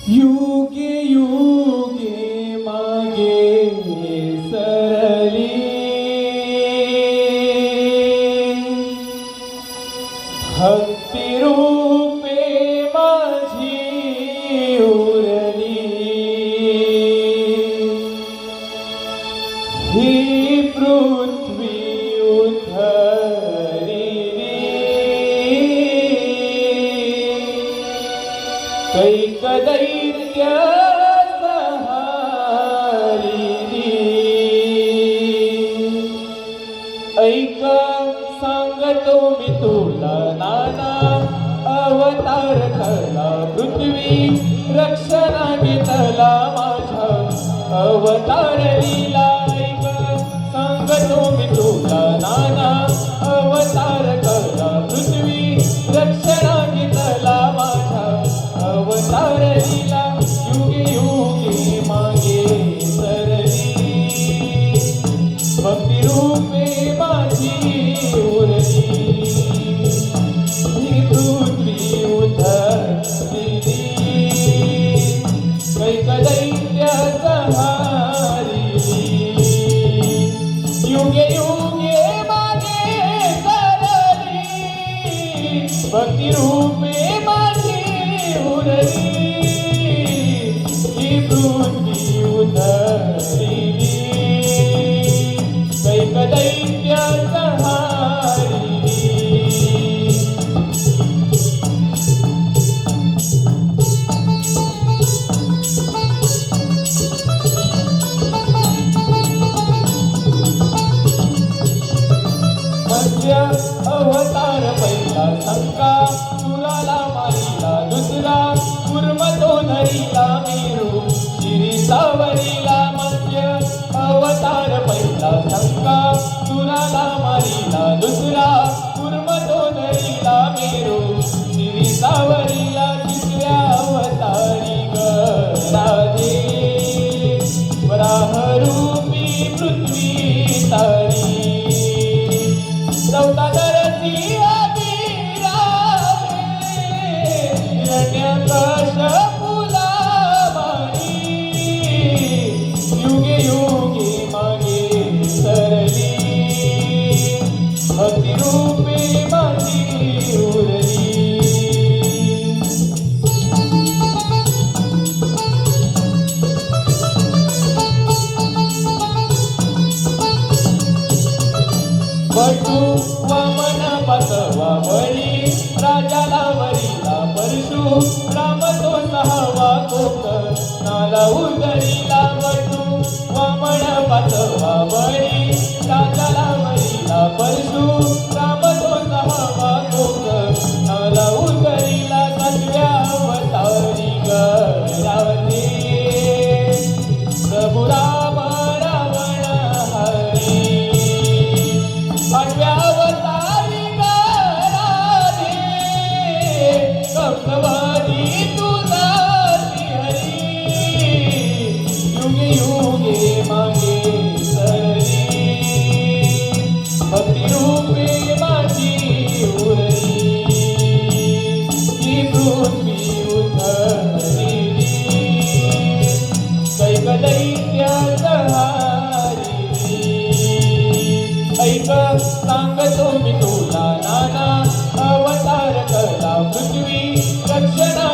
युगे युगे मागे सरली भक्ती रूपे माझी उरली ही पृथ्वी उधळली कैक दैत्य सहारिली ऐक सांगतो मी तुला नाना अवतार कला पृथ्वी रक्षणा घेतला माझ्या अवतार लीला ऐक सांगतो मी तुला नाना अवतार कला पृथ्वी रक्षणा घेतला माझ्या अवतार लीला युगे युगे मागे सरली भक्ती रूपे माझी उरली ही पृथ्वी उधळली कैक दैत्य सहारिली युगे युगे मागे सरली भक्ती रूपे माझी उरली ही पृथ्वी उधळली कैक दैत्य सहारिली मध्य अवतार पहिला शंका सुराला मारिला दुसरा कुर्म तो धरिला मेरू शिरी सावरीला मध्य अवतार पहिला शंका सुराला मारिला दुसरा कुर्म तो धरिला मेरू शिरी सावरीला तिसऱ्या अवतारी ग राधे वराहरूपी पृथ्वी तारी चौथा दरती हिरण्यकश्यपूला मारी युगे युगे मागे सरली भक्ती रूपे माझी उरली वटू वामन पाचवा बळी राजाला वरीला परशु राम तो सहावा कोक नाला उदरीला वटू वामन पाचवा बळी राजाला वरीला परशु राम तो सहावा कोक नाला उदरीला सातव्या अवतारी ग रावते प्रभु राम रावण हरी आठव्या अवतारी ग राधे कंसवादी तुझा हरी युगे युगे मागे सरली भक्ती रूपे माझी उरली ही पृथ्वी उधळली कैक दैत्य सहारिली ऐक सांगतो मी तुला नाना अवतार कला पृथ्वी रक्षणा